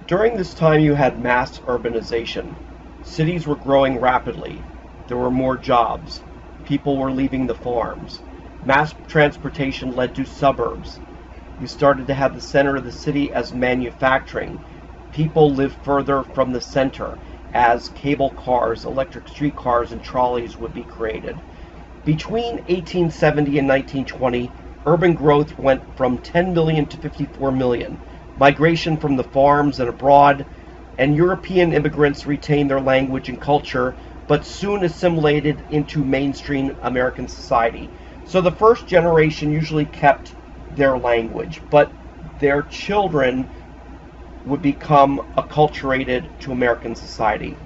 During this time, you had mass urbanization. Cities were growing rapidly. There were more jobs. People were leaving the farms. Mass transportation led to suburbs. You started to have the center of the city as manufacturing. People lived further from the center as cable cars, electric streetcars, and trolleys would be created. Between 1870 and 1920, urban growth went from 10 million to 54 million. Migration from the farms and abroad, and European immigrants retained their language and culture, but soon assimilated into mainstream American society. So the first generation usually kept their language, but their children would become acculturated to American society.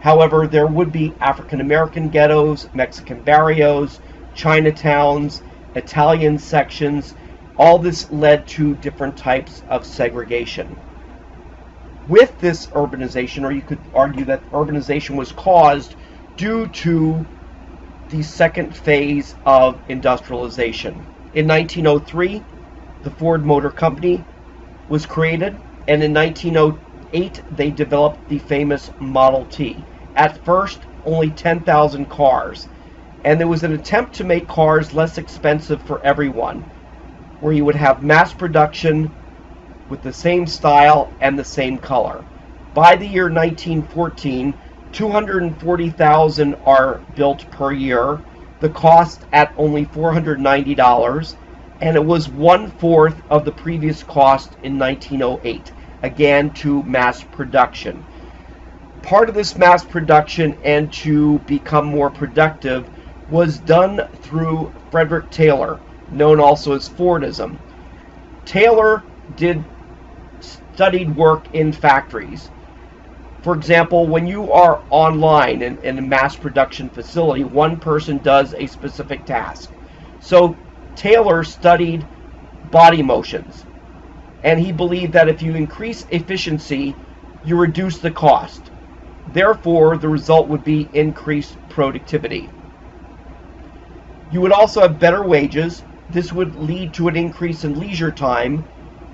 However, there would be African American ghettos, Mexican barrios, Chinatowns, Italian sections. All this led to different types of segregation. With this urbanization, or you could argue that urbanization was caused due to the second phase of industrialization. In 1903, the Ford Motor Company was created, and in 1908, they developed the famous Model T. At first, only 10,000 cars, and there was an attempt to make cars less expensive for everyone, where you would have mass production with the same style and the same color. By the year 1914, 240,000 are built per year, the cost at only $490, and it was 1/4 of the previous cost in 1908, again to mass production. Part of this mass production and to become more productive was done through Frederick Taylor, known also as Fordism. Taylor studied work in factories. For example, when you are online in a mass production facility, one person does a specific task. So Taylor studied body motions, and he believed that if you increase efficiency, you reduce the cost. Therefore, the result would be increased productivity. You would also have better wages. This would lead to an increase in leisure time.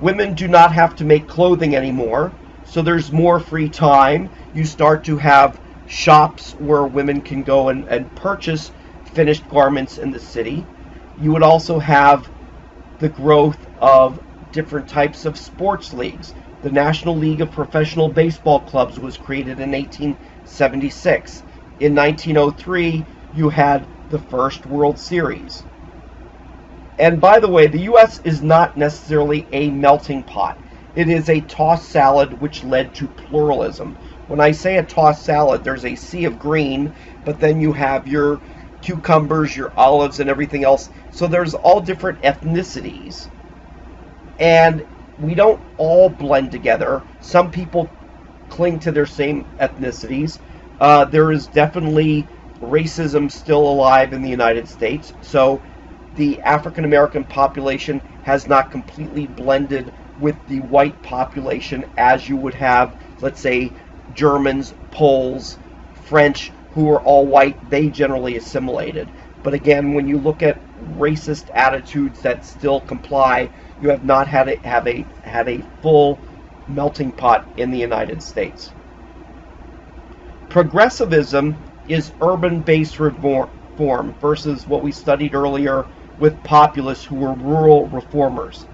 Women do not have to make clothing anymore, so there's more free time. You start to have shops where women can go and purchase finished garments in the city. You would also have the growth of different types of sports leagues. The National League of Professional Baseball Clubs was created in 1876. In 1903, you had the first World Series. And by the way, the U.S. is not necessarily a melting pot. It is a tossed salad which led to pluralism. When I say a tossed salad, there's a sea of green, but then you have your cucumbers, your olives, and everything else. So there's all different ethnicities. And we don't all blend together. Some people cling to their same ethnicities. There is definitely racism still alive in the United States. So the African American population has not completely blended with the white population as you would have, let's say, Germans, Poles, French, who are all white. They generally assimilated. But again, when you look at racist attitudes that still comply, you have not had a full melting pot in the United States. Progressivism is urban-based reform versus what we studied earlier with populists who were rural reformers.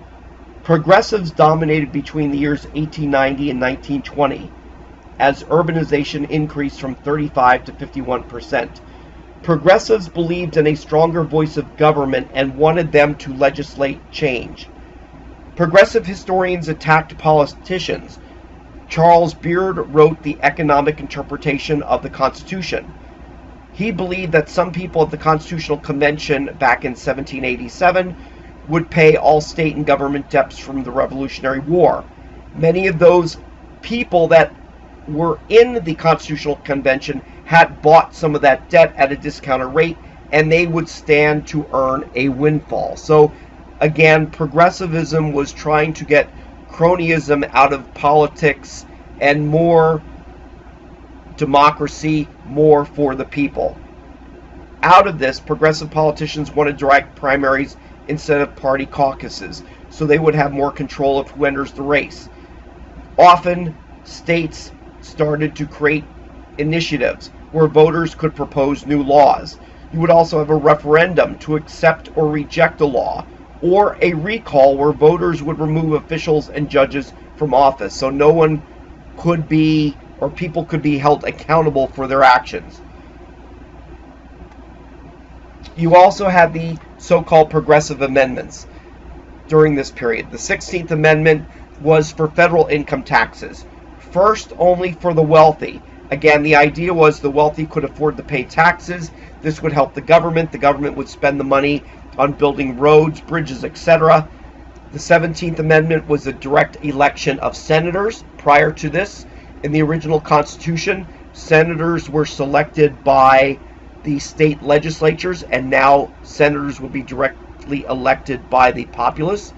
Progressives dominated between the years 1890 and 1920 as urbanization increased from 35 to 51%. Progressives believed in a stronger voice of government and wanted them to legislate change. Progressive historians attacked politicians. Charles Beard wrote the economic interpretation of the Constitution. He believed that some people at the Constitutional Convention back in 1787 would pay all state and government debts from the Revolutionary War. Many of those people that were in the Constitutional Convention had bought some of that debt at a discounted rate, and they would stand to earn a windfall. So again, progressivism was trying to get cronyism out of politics and more democracy, more for the people. Out of this, progressive politicians wanted direct primaries instead of party caucuses, so they would have more control of who enters the race. Often, states started to create initiatives where voters could propose new laws. You would also have a referendum to accept or reject a law, or a recall where voters would remove officials and judges from office, so no one could be, or people could be held accountable for their actions. You also had the so-called progressive amendments during this period. The 16th Amendment was for federal income taxes, first only for the wealthy. Again, the idea was the wealthy could afford to pay taxes. This would help the government. The government would spend the money on building roads, bridges, etc. The 17th Amendment was a direct election of senators. Prior to this, in the original Constitution, senators were selected by the state legislatures, and now senators would be directly elected by the populace.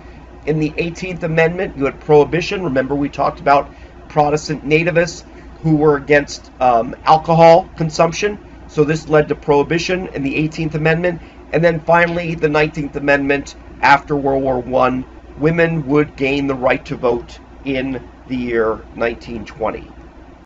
In the 18th Amendment, you had prohibition. Remember, we talked about Protestant nativists who were against alcohol consumption. So this led to prohibition in the 18th Amendment. And then finally, the 19th Amendment, after World War I, women would gain the right to vote in the year 1920.